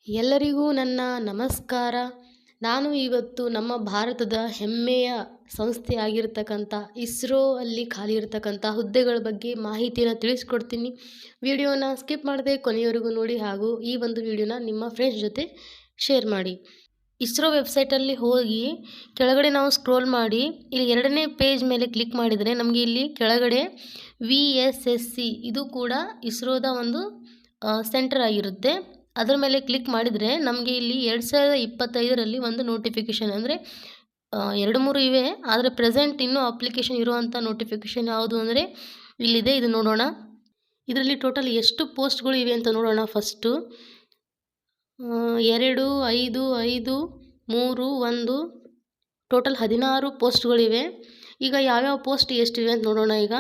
ಎಲ್ಲರಿಗೂ ನನ್ನ ನಮಸ್ಕಾರ. ನಾನು ಇವತ್ತು ನಮ್ಮ ಭಾರತದ ಹೆಮ್ಮೆಯ ಸಂಸ್ಥೆಯಾಗಿರ್ತಕ್ಕಂಥ ಇಸ್ರೋ ಅಲ್ಲಿ ಖಾಲಿ ಇರತಕ್ಕಂಥ ಹುದ್ದೆಗಳ ಬಗ್ಗೆ ಮಾಹಿತಿಯನ್ನು ತಿಳಿಸ್ಕೊಡ್ತೀನಿ. ವಿಡಿಯೋನ ಸ್ಕಿಪ್ ಮಾಡದೆ ಕೊನೆಯವರೆಗೂ ನೋಡಿ ಹಾಗೂ ಈ ಒಂದು ವಿಡಿಯೋನ ನಿಮ್ಮ ಫ್ರೆಂಡ್ಸ್ ಜೊತೆ ಶೇರ್ ಮಾಡಿ. ಇಸ್ರೋ ವೆಬ್ಸೈಟಲ್ಲಿ ಹೋಗಿ ಕೆಳಗಡೆ ನಾವು ಸ್ಕ್ರೋಲ್ ಮಾಡಿ ಇಲ್ಲಿ 2ನೇ ಪೇಜ್ ಮೇಲೆ ಕ್ಲಿಕ್ ಮಾಡಿದರೆ ನಮಗೆ ಇಲ್ಲಿ ಕೆಳಗಡೆ VSSC ಇದು ಕೂಡ ಇಸ್ರೋದ ಒಂದು ಸೆಂಟರ್ ಆಗಿರುತ್ತೆ. ಅದರ ಮೇಲೆ ಕ್ಲಿಕ್ ಮಾಡಿದರೆ ನಮಗೆ ಇಲ್ಲಿ 2025ರಲ್ಲಿ ಒಂದು ನೋಟಿಫಿಕೇಷನ್ ಅಂದರೆ 2-3 ಇವೆ. ಆದರೆ ಪ್ರೆಸೆಂಟ್ ಇನ್ನೂ ಅಪ್ಲಿಕೇಶನ್ ಇರುವಂಥ ನೋಟಿಫಿಕೇಷನ್ ಯಾವುದು ಅಂದರೆ ಇಲ್ಲಿದೆ, ಇದು ನೋಡೋಣ. ಇದರಲ್ಲಿ ಟೋಟಲ್ ಎಷ್ಟು ಪೋಸ್ಟ್ಗಳು ಇವೆ ಅಂತ ನೋಡೋಣ. First 2, 5, 5, 3, 1 total 16 ಪೋಸ್ಟ್ಗಳಿವೆ. ಈಗ ಯಾವ್ಯಾವ ಪೋಸ್ಟ್ ಎಷ್ಟಿವೆ ಅಂತ ನೋಡೋಣ. ಈಗ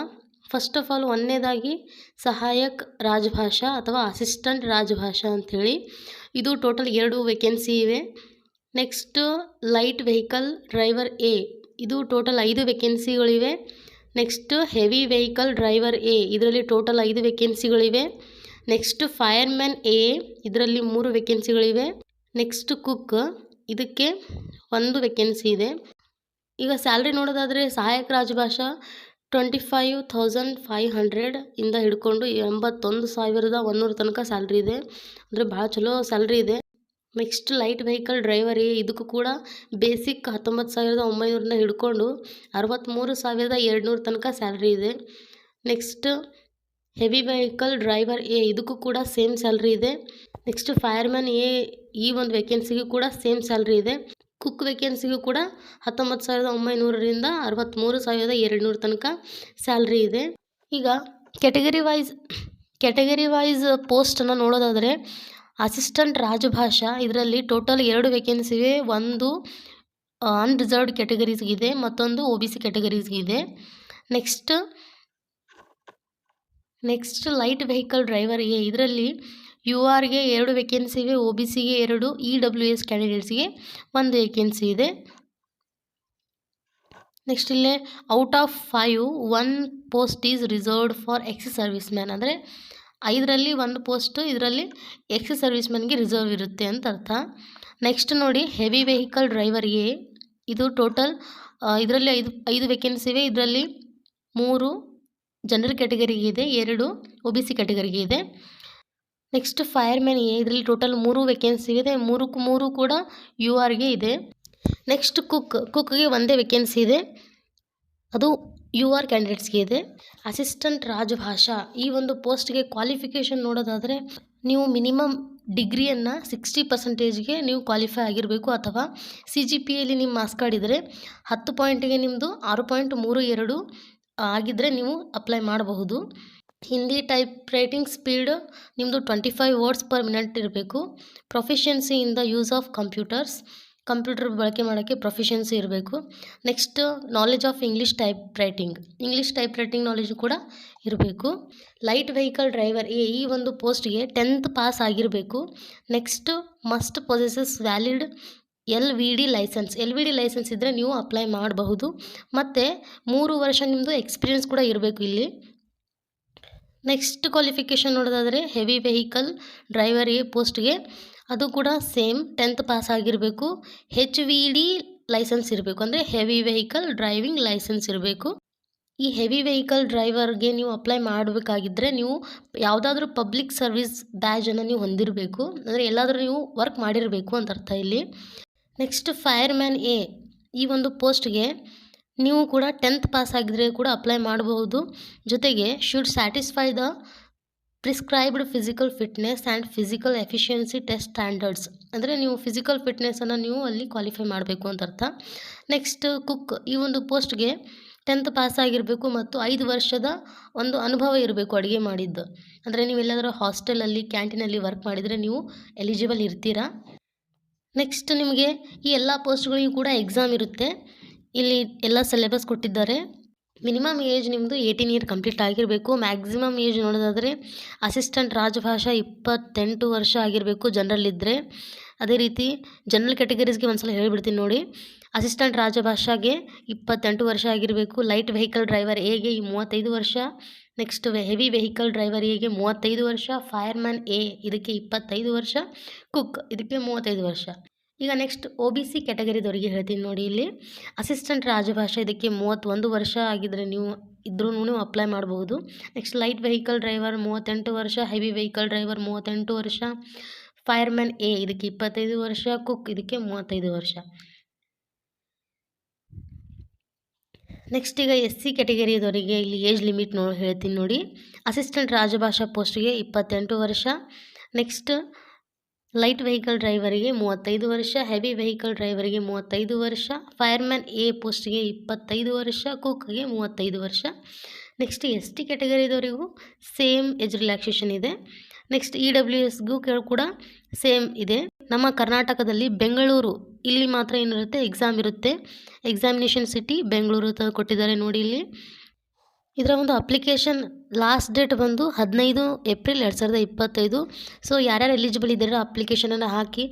ಫಸ್ಟ್ ಆಫ್ ಆಲ್ ಒಂದನೇದಾಗಿ ಸಹಾಯಕ್ ರಾಜಭಾಷಾ ಅಥವಾ ಅಸಿಸ್ಟೆಂಟ್ ರಾಜಭಾಷಾ ಅಂಥೇಳಿ ಇದು ಟೋಟಲ್ 2 ವೇಕೆನ್ಸಿ ಇವೆ. ನೆಕ್ಸ್ಟ್ ಲೈಟ್ ವೆಹಿಕಲ್ ಡ್ರೈವರ್ ಎ ಇದು ಟೋಟಲ್ 5 ವೇಕೆನ್ಸಿಗಳಿವೆ. ನೆಕ್ಸ್ಟ್ ಹೆವಿ ವೆಹಿಕಲ್ ಡ್ರೈವರ್ ಎ ಇದರಲ್ಲಿ ಟೋಟಲ್ 5 ವೇಕೆನ್ಸಿಗಳಿವೆ. ನೆಕ್ಸ್ಟ್ ಫೈರ್ಮ್ಯಾನ್ ಎ ಇದರಲ್ಲಿ 3 ವೇಕೆನ್ಸಿಗಳಿವೆ. ನೆಕ್ಸ್ಟ್ ಕುಕ್ ಇದಕ್ಕೆ 1 ವೇಕೆನ್ಸಿ ಇದೆ. ಈಗ ಸ್ಯಾಲ್ರಿ ನೋಡೋದಾದರೆ ಸಹಾಯಕ ರಾಜಭಾಷಾ 25,500 ಇಂದ ಹಿಡ್ಕೊಂಡು 81,100 ತನಕ ಸ್ಯಾಲ್ರಿ ಇದೆ. ಅಂದರೆ ಭಾಳ ಚಲೋ ಸ್ಯಾಲ್ರಿ ಇದೆ. Next light vehicle driver A ಇದಕ್ಕೂ ಕೂಡ ಬೇಸಿಕ್ 19,900 ಹಿಡ್ಕೊಂಡು 63,200 ತನಕ ಸ್ಯಾಲ್ರಿ ಇದೆ. Next heavy vehicle driver A ಇದಕ್ಕೂ ಕೂಡ ಸೇಮ್ ಸ್ಯಾಲ್ರಿ ಇದೆ. ನೆಕ್ಸ್ಟ್ ಫೈರ್ಮ್ಯಾನ್ ಎ ಈ ಒಂದು ವೇಕೆನ್ಸಿಗೂ ಕೂಡ ಸೇಮ್ ಸ್ಯಾಲ್ರಿ ಇದೆ. ಕುಕ್ ವೇಕೆನ್ಸಿಗೂ ಕೂಡ 19,900ರಿಂದ 63,200 ತನಕ ಸ್ಯಾಲ್ರಿ ಇದೆ. ಈಗ ಕ್ಯಾಟಗರಿ ವೈಸ್ ಪೋಸ್ಟನ್ನು ನೋಡೋದಾದರೆ ಅಸಿಸ್ಟೆಂಟ್ ರಾಜಭಾಷಾ ಇದರಲ್ಲಿ ಟೋಟಲ್ 2 ವೇಕೆನ್ಸಿ ಇವೆ. ಒಂದು ಅನ್ರಿಸರ್ವ್ಡ್ ಕ್ಯಾಟಗರೀಸ್ಗಿದೆ, ಮತ್ತೊಂದು OBC ಕ್ಯಾಟಗರೀಸ್ಗಿದೆ. ನೆಕ್ಸ್ಟ್ ಲೈಟ್ ವೆಹಿಕಲ್ ಡ್ರೈವರ್ ಎ ಇದರಲ್ಲಿ URಗೆ 2 ವೇಕೆನ್ಸಿ ಇವೆ, OBCಗೆ 2, EWS ಕ್ಯಾಂಡಿಡೇಟ್ಸ್ಗೆ 1 ವೇಕೆನ್ಸಿ ಇದೆ. ನೆಕ್ಸ್ಟ್ ಇಲ್ಲೇ out of 5 1 post is reserved for ex serviceman ಅಂದರೆ 5ರಲ್ಲಿ 1 ಪೋಸ್ಟು ಇದರಲ್ಲಿ ಎಕ್ಸ್ ಸರ್ವಿಸ್ ಮ್ಯಾನ್ಗೆ ರಿಸರ್ವ್ ಇರುತ್ತೆ ಅಂತ ಅರ್ಥ. ನೆಕ್ಸ್ಟ್ ನೋಡಿ ಹೆವಿ ವೆಹಿಕಲ್ ಡ್ರೈವರ್ ಎ ಇದು ಟೋಟಲ್ ಇದರಲ್ಲಿ 5 ವೇಕೆನ್ಸಿ ಇವೆ. ಇದರಲ್ಲಿ 3 ಜನರಲ್ ಕ್ಯಾಟಗರಿಗೆ ಇದೆ, 2 OBC ಕ್ಯಾಟಗರಿಗೆ ಇದೆ. ನೆಕ್ಸ್ಟ್ ಫೈರ್ಮ್ಯಾನ್ ಎ ಇದರಲ್ಲಿ ಟೋಟಲ್ 3 ವೇಕೆನ್ಸಿ ಇದೆ, 3 ಕೂಡ URಗೆ ಇದೆ. ನೆಕ್ಸ್ಟ್ ಕುಕ್ಗೆ 1 ವೇಕೆನ್ಸಿ ಇದೆ, ಅದು UR ಕ್ಯಾಂಡಿಡೇಟ್ಸ್ಗೆ ಇದೆ. ಅಸಿಸ್ಟೆಂಟ್ ರಾಜಭಾಷಾ ಈ ಒಂದು ಪೋಸ್ಟ್ಗೆ ಕ್ವಾಲಿಫಿಕೇಷನ್ ನೋಡೋದಾದರೆ ನೀವು ಮಿನಿಮಮ್ ಡಿಗ್ರಿಯನ್ನು 60%ಗೆ ನೀವು ಕ್ವಾಲಿಫೈ ಆಗಿರಬೇಕು, ಅಥವಾ CGPAಯಲ್ಲಿ ನಿಮ್ಮ ಮಾರ್ಕ್ಸ್ ಕಾರ್ಡ್ ಇದ್ದರೆ 10 ಪಾಯಿಂಟಿಗೆ ನಿಮ್ಮದು 6.32 ಆಗಿದ್ದರೆ ನೀವು ಅಪ್ಲೈ ಮಾಡಬಹುದು. ಹಿಂದಿ ಟೈಪ್ ರೈಟಿಂಗ್ ಸ್ಪೀಡ್ ನಿಮ್ಮದು 25 ವರ್ಡ್ಸ್ ಪರ್ ಮಿನಿಟ್ ಇರಬೇಕು. Proficiency in the use of computer ಬಳಕೆ ಮಾಡೋಕ್ಕೆ ಪ್ರೊಫಿಷಿಯನ್ಸಿ ಇರಬೇಕು. Next knowledge of English type writing knowledge ಕೂಡ ಇರಬೇಕು. ಲೈಟ್ ವೆಹಿಕಲ್ ಡ್ರೈವರ್ ಎ ಈ ಒಂದು ಪೋಸ್ಟ್ಗೆ 10th ಪಾಸ್ ಆಗಿರಬೇಕು. Next must possesses valid LVD license ಇದ್ದರೆ ನೀವು ಅಪ್ಲೈ ಮಾಡಬಹುದು. ಮತ್ತು 3 ವರ್ಷ ನಿಮ್ಮದು ಎಕ್ಸ್ಪೀರಿಯನ್ಸ್ ಕೂಡ ಇರಬೇಕು ಇಲ್ಲಿ. ನೆಕ್ಸ್ಟ್ ಕ್ವಾಲಿಫಿಕೇಷನ್ ನೋಡೋದಾದರೆ ಹೆವಿ ವೆಹಿಕಲ್ ಡ್ರೈವರ್ ಎ ಪೋಸ್ಟ್ಗೆ ಅದು ಕೂಡ ಸೇಮ್ 10th ಪಾಸ್ ಆಗಿರಬೇಕು. HVD ಲೈಸೆನ್ಸ್ ಇರಬೇಕು, ಅಂದರೆ ಹೆವಿ ವೆಹಿಕಲ್ ಡ್ರೈವಿಂಗ್ ಲೈಸೆನ್ಸ್ ಇರಬೇಕು. ಈ ಹೆವಿ ವೆಹಿಕಲ್ ಡ್ರೈವರ್ಗೆ ನೀವು ಅಪ್ಲೈ ಮಾಡಬೇಕಾಗಿದ್ದರೆ ನೀವು ಯಾವುದಾದ್ರೂ ಪಬ್ಲಿಕ್ ಸರ್ವಿಸ್ ಬ್ಯಾಜನ್ನು ನೀವು ಹೊಂದಿರಬೇಕು, ಅಂದರೆ ಎಲ್ಲಾದರೂ ನೀವು ವರ್ಕ್ ಮಾಡಿರಬೇಕು ಅಂತ ಅರ್ಥ ಇಲ್ಲಿ. ನೆಕ್ಸ್ಟ್ ಫೈರ್ಮ್ಯಾನ್ ಎ ಈ ಒಂದು ಪೋಸ್ಟ್ಗೆ ನೀವು ಕೂಡ 10th ಪಾಸ್ ಆಗಿದ್ದರೆ ಕೂಡ ಅಪ್ಲೈ ಮಾಡಬಹುದು. ಜೊತೆಗೆ should satisfy the prescribed physical fitness and physical efficiency test standards, ಅಂದರೆ ನೀವು ಫಿಸಿಕಲ್ ಫಿಟ್ನೆಸ್ಸನ್ನು ನೀವು ಅಲ್ಲಿ ಕ್ವಾಲಿಫೈ ಮಾಡಬೇಕು ಅಂತ ಅರ್ಥ. ನೆಕ್ಸ್ಟ್ ಕುಕ್ ಈ ಒಂದು ಪೋಸ್ಟ್ಗೆ 10th ಪಾಸ್ ಆಗಿರಬೇಕು ಮತ್ತು 5 ವರ್ಷದ ಒಂದು ಅನುಭವ ಇರಬೇಕು ಅಡುಗೆ ಮಾಡಿದ್ದು, ಅಂದರೆ ನೀವು ಎಲ್ಲಾದರೂ ಹಾಸ್ಟೆಲಲ್ಲಿ ಕ್ಯಾಂಟೀನಲ್ಲಿ ವರ್ಕ್ ಮಾಡಿದರೆ ನೀವು ಎಲಿಜಿಬಲ್ ಇರ್ತೀರಾ. ನೆಕ್ಸ್ಟ್ ನಿಮಗೆ ಈ ಎಲ್ಲ ಪೋಸ್ಟ್ಗಳಿಗೂ ಕೂಡ ಎಕ್ಸಾಮ್ ಇರುತ್ತೆ. ಇಲ್ಲಿ ಎಲ್ಲ ಸಿಲೆಬಸ್ ಕೊಟ್ಟಿದ್ದಾರೆ. ಮಿನಿಮಮ್ ಏಜ್ ನಿಮ್ಮದು 18 ಇಯರ್ ಕಂಪ್ಲೀಟ್ ಆಗಿರಬೇಕು. ಮ್ಯಾಕ್ಸಿಮಮ್ ಏಜ್ ನೋಡೋದಾದರೆ ಅಸಿಸ್ಟೆಂಟ್ ರಾಜಭಾಷಾ 28 ವರ್ಷ ಆಗಿರಬೇಕು ಜನರಲ್ ಇದ್ದರೆ. ಅದೇ ರೀತಿ ಜನರಲ್ ಕ್ಯಾಟಗರೀಸ್ಗೆ ಒಂದ್ಸಲ ಹೇಳಿಬಿಡ್ತೀನಿ ನೋಡಿ. ಅಸಿಸ್ಟೆಂಟ್ ರಾಜಭಾಷಾಗೆ 28 ವರ್ಷ ಆಗಿರಬೇಕು. ಲೈಟ್ ವೆಹಿಕಲ್ ಡ್ರೈವರ್ ಎಗೆ 35 ವರ್ಷ. ನೆಕ್ಸ್ಟ್ ಹೆವಿ ವೆಹಿಕಲ್ ಡ್ರೈವರ್ ಎಗೆ 35 ವರ್ಷ, ಫೈರ್ಮ್ಯಾನ್ ಎ ಇದಕ್ಕೆ 25 ವರ್ಷ, ಕುಕ್ ಇದಕ್ಕೆ 35 ವರ್ಷ. ಈಗ ನೆಕ್ಸ್ಟ್ OBC ಕ್ಯಾಟಗರಿದವರಿಗೆ ಹೇಳ್ತೀನಿ ನೋಡಿ. ಇಲ್ಲಿ ಅಸಿಸ್ಟೆಂಟ್ ರಾಜಭಾಷಾ ಇದಕ್ಕೆ 31 ವರ್ಷ ಆಗಿದ್ದರೆ ನೀವು ಅಪ್ಲೈ ಮಾಡಬಹುದು. ನೆಕ್ಸ್ಟ್ ಲೈಟ್ ವೆಹಿಕಲ್ ಡ್ರೈವರ್ 38 ವರ್ಷ, ಹೆವಿ ವೆಹಿಕಲ್ ಡ್ರೈವರ್ 38 ವರ್ಷ, ಫೈರ್ಮ್ಯಾನ್ ಎ ಇದಕ್ಕೆ 25 ವರ್ಷ, ಕುಕ್ ಇದಕ್ಕೆ 35 ವರ್ಷ. ನೆಕ್ಸ್ಟ್ ಈಗ SC ಕ್ಯಾಟಗರಿದವರಿಗೆ ಇಲ್ಲಿ ಏಜ್ ಲಿಮಿಟ್ ಹೇಳ್ತೀನಿ ನೋಡಿ. ಅಸಿಸ್ಟೆಂಟ್ ರಾಜಭಾಷಾ ಪೋಸ್ಟ್ಗೆ 28 ವರ್ಷ, ನೆಕ್ಸ್ಟ್ ಲೈಟ್ ವೆಹಿಕಲ್ ಡ್ರೈವರಿಗೆ 35 ವರ್ಷ, ಹೆವಿ ವೆಹಿಕಲ್ ಡ್ರೈವರಿಗೆ 35 ವರ್ಷ, ಫೈರ್ಮ್ಯಾನ್ ಎ ಪೋಸ್ಟ್ಗೆ 25 ವರ್ಷ, ಕುಕ್ಗೆ 35 ವರ್ಷ. ನೆಕ್ಸ್ಟ್ ST ಕ್ಯಾಟಗರಿದವರಿಗೂ ಸೇಮ್ ಏಜ್ ರಿಲ್ಯಾಕ್ಸೇಷನ್ ಇದೆ. ನೆಕ್ಸ್ಟ್ EWSಗೂ ಕೂಡ ಸೇಮ್ ಇದೆ. ನಮ್ಮ ಕರ್ನಾಟಕದಲ್ಲಿ ಬೆಂಗಳೂರು ಇಲ್ಲಿ ಮಾತ್ರ ಏನಿರುತ್ತೆ, ಎಕ್ಸಾಮ್ ಇರುತ್ತೆ. ಎಕ್ಸಾಮಿನೇಷನ್ ಸಿಟಿ ಬೆಂಗಳೂರು ಅಂತ ಕೊಟ್ಟಿದ್ದಾರೆ ನೋಡಿ. ಇಲ್ಲಿ ಇದರ ಒಂದು ಅಪ್ಲಿಕೇಶನ್ ಲಾಸ್ಟ್ ಡೇಟ್ ಬಂದು 15 ಏಪ್ರಿಲ್ 2025. ಸೊ ಯಾರ್ಯಾರು ಎಲಿಜಿಬಲ್ ಇದ್ದೀರಾ ಅಪ್ಲಿಕೇಶನನ್ನು ಹಾಕಿ.